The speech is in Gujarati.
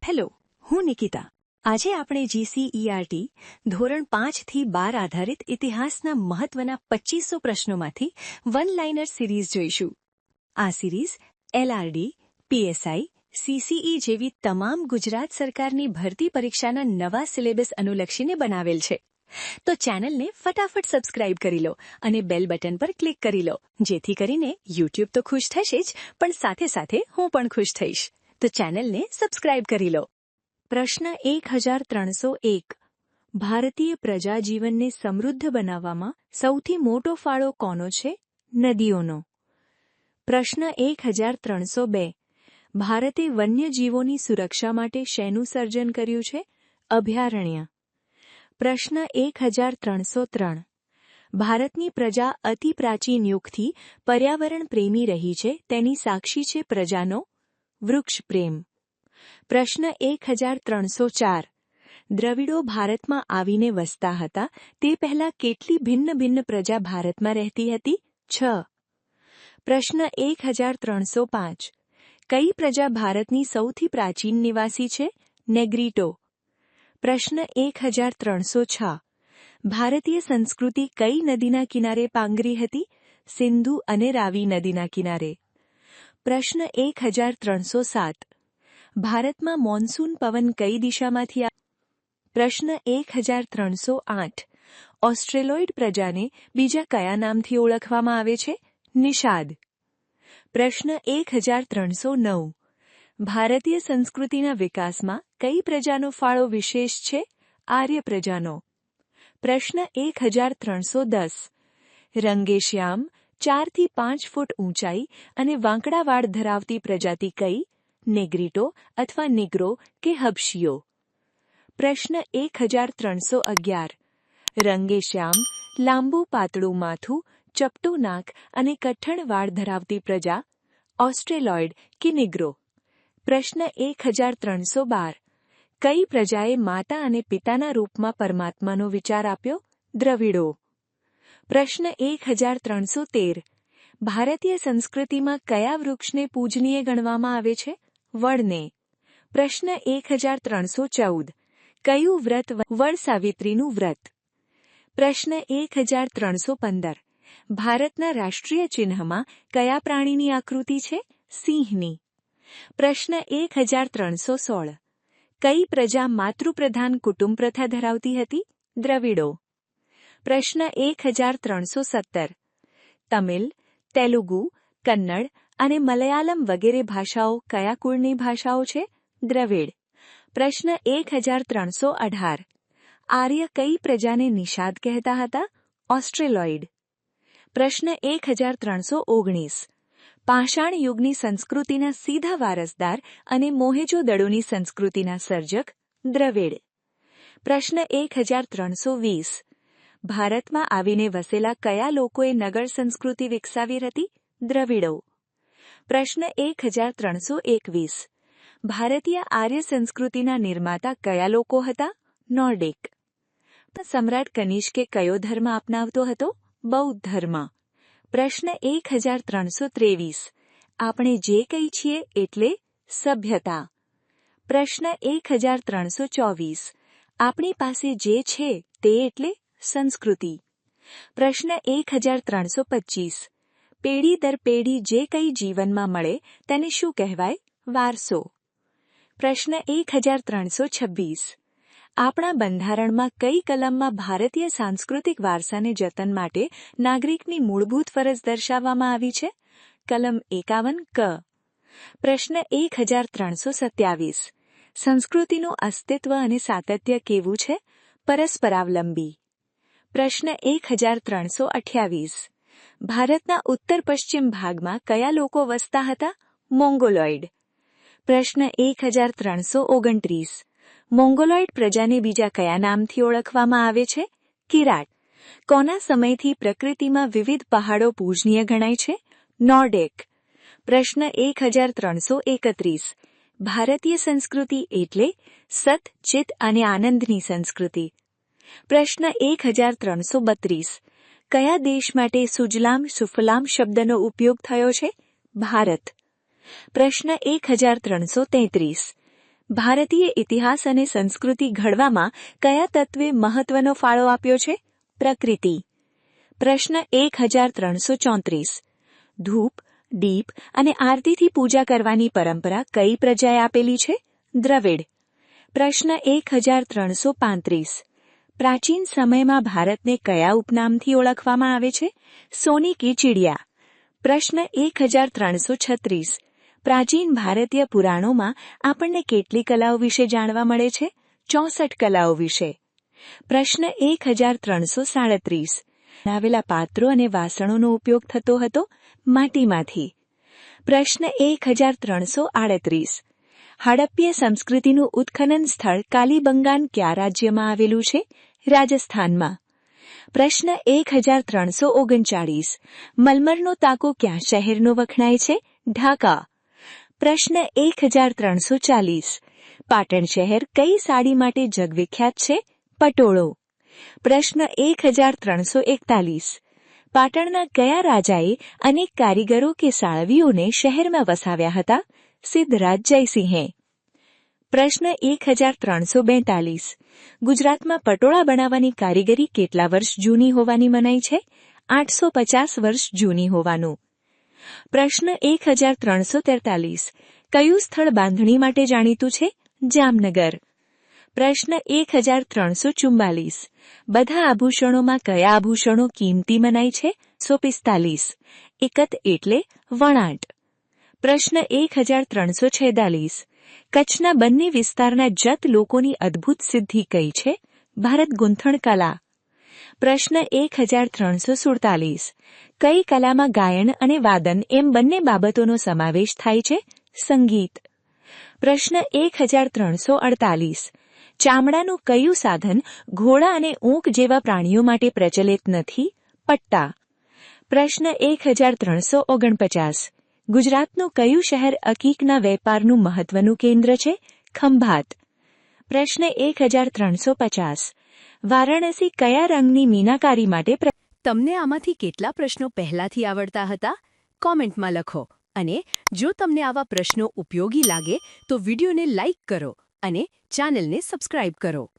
હેલો, હું નિકિતા. આજે આપણે જીસીઈઆરટી ધોરણ 5 થી 12 આધારિત ઇતિહાસના મહત્વના 2500 પ્રશ્નોમાંથી વન લાઇનર સિરીઝ જોઈશું. આ સિરીઝ એલઆરડી, પીએસઆઈ, સીસીઈ જેવી તમામ ગુજરાત સરકારની ભરતી પરીક્ષાના નવા સિલેબસ અનુલક્ષીને બનાવેલ છે. તો ચેનલને ફટાફટ સબસ્ક્રાઇબ કરી લો અને બેલ બટન પર ક્લિક કરી લો, જેથી કરીને યુટ્યુબ તો ખુશ થશે જ, પણ સાથે સાથે હું પણ ખુશ થઈશ. તો ચેનલને સબસ્ક્રાઇબ કરી લો. પ્રશ્ન 1301. ભારતીય પ્રજાજીવનને સમૃદ્ધ બનાવવામાં સૌથી મોટો ફાળો કોનો છે? નદીઓનો. પ્રશ્ન 1302. ભારતે વન્યજીવોની સુરક્ષા માટે શેનું સર્જન કર્યું છે? અભયારણ્ય. પ્રશ્ન 1303. ભારતની પ્રજા અતિ પ્રાચીન યુગથી પર્યાવરણ પ્રેમી રહી છે, તેની સાક્ષી છે પ્રજાનો વૃક્ષ પ્રેમ. પ્રશ્ન 1304. દ્રવિડો ભારતમાં આવીને વસતા હતા તે પહેલાં કેટલી ભિન્ન ભિન્ન પ્રજા ભારતમાં રહેતી હતી? 6. પ્રશ્ન 1305. કઈ પ્રજા ભારતની સૌથી પ્રાચીન નિવાસી છે? નેગ્રીટો. પ્રશ્ન 1306. ભારતીય સંસ્કૃતિ કઈ નદીના કિનારે પાંગરી હતી? સિંધુ અને રાવી નદીના કિનારે. પ્રશ્ન 1307. ભારતમાં મોન્સૂન પવન કઈ દિશામાંથી આવે? પ્રશ્ન 1308. ઓસ્ટ્રેલોઇડ પ્રજાને બીજા કયા નામથી ઓળખવામાં આવે છે? નિષાદ. પ્રશ્ન 1309. ભારતીય સંસ્કૃતિના વિકાસમાં કઈ પ્રજાનો ફાળો વિશેષ છે? આર્ય પ્રજાનો. પ્રશ્ન 1310. રંગેશ્યામ 4 થી 5 ફૂટ ઊંચાઈ અને વાંકડા વાળ ધરાવતી પ્રજાતિ કઈ? નેગ્રીટો અથવા નિગ્રો કે હબશીઓ. પ્રશ્ન 1311. રંગેશ્યામ લાંબુ પાતળું માથું, ચપટું નાક અને કઠણ વાળ ધરાવતી પ્રજા ઓસ્ટ્રેલોઇડ કે નિગ્રો. પ્રશ્ન 1312. કઈ પ્રજાએ માતા અને પિતાના રૂપમાં પરમાત્માનો વિચાર આપ્યો? દ્રવિડો. પ્રશ્ન 1313. ભારતીય સંસ્કૃતિમાં કયા વૃક્ષને પૂજનીય ગણવામાં આવે છે? વડને. પ્રશ્ન 1314. કયું વ્રત વડ સાવિત્રીનું વ્રત? પ્રશ્ન 1315. ભારતના રાષ્ટ્રીય ચિહ્નમાં કયા પ્રાણીની આકૃતિ છે? સિંહની. પ્રશ્ન 1316. કઈ પ્રજા માતૃપ્રધાન કુટુંબ પ્રથા ધરાવતી હતી? દ્રવિડો. પ્રશ્ન 1317. તમિલ, તેલુગુ, કન્નડ અને મલયાલમ વગેરે ભાષાઓ કયા કુળની ભાષાઓ છે? દ્રવિડ. પ્રશ્ન 1318. આર્ય કઈ પ્રજાને નિષાદ કહેતા હતા? ઓસ્ટ્રેલોઇડ. પ્રશ્ન 1319. પાષાણ યુગની સંસ્કૃતિના સીધા વારસદાર અને મોહેજો-દડોની સંસ્કૃતિના સર્જક? દ્રવિડ. પ્રશ્ન 1320. ભારતમાં આવીને વસેલા કયા લોકોએ નગર સંસ્કૃતિ વિકસાવી હતી? દ્રવિડો. પ્રશ્ન 1321. ભારતીય આર્ય સંસ્કૃતિના નિર્માતા કયા લોકો હતા? નોર્ડિક. સમ્રાટ કનિષ્કે કયો ધર્મ અપનાવતો હતો? બૌદ્ધ ધર્મ. પ્રશ્ન 1323. આપણે જે કંઈ છીએ એટલે સભ્યતા. પ્રશ્ન 1324. આપણી પાસે જે છે તે એટલે સંસ્કૃતિ. પ્રશ્ન 1325. પેઢી દર પેઢી જે કંઈ જીવનમાં મળે તેને શું કહેવાય? વારસો. પ્રશ્ન 1326. આપણા બંધારણમાં કઈ કલમમાં ભારતીય સાંસ્કૃતિક વારસાને જતન માટે નાગરિકની મૂળભૂત ફરજ દર્શાવવામાં આવી છે? કલમ 51 ક. પ્રશ્ન 1327. સંસ્કૃતિનું અસ્તિત્વ અને સાતત્ય કેવું છે? પરસ્પરાવલંબી. પ્રશ્ન 1328. ભારતના ઉત્તર પશ્ચિમ ભાગમાં કયા લોકો વસતા હતા? મોંગોલોઇડ. પ્રશ્ન 1329. મોંગોલોઇડ પ્રજાને બીજા કયા નામથી ઓળખવામાં આવે છે? કિરાટ. કોના સમયથી પ્રકૃતિમાં વિવિધ પહાડો પૂજનીય ગણાય છે? નોર્ડિક. પ્રશ્ન 1331. ભારતીય સંસ્કૃતિ એટલે સત, ચિત્ત અને આનંદની સંસ્કૃતિ. પ્રશ્ન 1332. કયા દેશ માટે સુજલામ સુફલામ શબ્દનો ઉપયોગ થયો છે? ભારત. પ્રશ્ન 1333. ભારતીય ઇતિહાસ અને સંસ્કૃતિ ઘડવામાં કયા તત્વે મહત્વનો ફાળો આપ્યો છે? પ્રકૃતિ. પ્રશ્ન 1334. ધૂપ, દીપ અને આરતીથી પૂજા કરવાની પરંપરા કઈ પ્રજાએ આપેલી છે? દ્રવિડ. પ્રશ્ન 1335. પ્રાચીન સમયમાં ભારતને કયા ઉપનામથી ઓળખવામાં આવે છે? સોની કી ચિડિયા. પ્રશ્ન 1336. પ્રાચીન ભારતીય પુરાણોમાં આપણને કેટલી કલાઓ વિશે જાણવા મળે છે? 64 કલાઓ વિશે. પ્રશ્ન 1337. બનાવેલા પાત્રો અને વાસણોનો ઉપયોગ થતો હતો? માટીમાંથી. પ્રશ્ન 1338. હડપ્પીય સંસ્કૃતિનું ઉત્ખનન સ્થળ કાલીબંગાન કયા રાજ્યમાં આવેલું છે? રાજસ્થાનમાં. પ્રશ્ન 1339. મલમરનો તાકો કયા શહેરનો વખણાય છે? ઢાકા. પ્રશ્ન 1340. પાટણ શહેર કઈ સાડી માટે જગવિખ્યાત છે? પટોળો. પ્રશ્ન 1341. પાટણના કયા રાજાએ અનેક કારીગરો કે સાળવીઓને શહેરમાં વસાવ્યા હતા? સિદ્ધરાજ જયસિંહે. પ્રશ્ન 1342. ગુજરાતમાં પટોળા બનાવવાની કારીગરી કેટલા વર્ષ જૂની હોવાની મનાઈ છે? 850 વર્ષ જૂની હોવાનું. પ્રશ્ન 1343. કયું સ્થળ બાંધણી માટે જાણીતું છે? જામનગર. પ્રશ્ન 1344. બધા આભૂષણોમાં કયા આભૂષણો કિંમતી મનાય છે? 145. એકત એટલે વણાટ. પ્રશ્ન 1346. કચ્છના બંને વિસ્તારના જત લોકોની અદ્ભુત સિદ્ધિ કઈ છે? ભારત ગૂંથણ કલા. પ્રશ્ન 1347. કઈ કલામાં ગાયન અને વાદન એમ બંને બાબતોનો સમાવેશ થાય છે? સંગીત. પ્રશ્ન 1348. ચામડાનું કયું સાધન ઘોડા અને ઊંટ જેવા પ્રાણીઓ માટે પ્રચલિત નથી? પટ્ટા. પ્રશ્ન 1349. ગુજરાતનું કયું શહેર અકીકના વેપારનું મહત્વનું કેન્દ્ર છે? ખંભાત. પ્રશ્ન 1350. વારાણસી કયા રંગની મીનાકારી માટે તમને આમાંથી કેટલા પ્રશ્નો પહેલાથી આવડતા હતા? કોમેન્ટમાં લખો. અને જો તમને આવા પ્રશ્નો ઉપયોગી લાગે તો વિડીયોને લાઇક કરો અને ચેનલને સબસ્ક્રાઇબ કરો.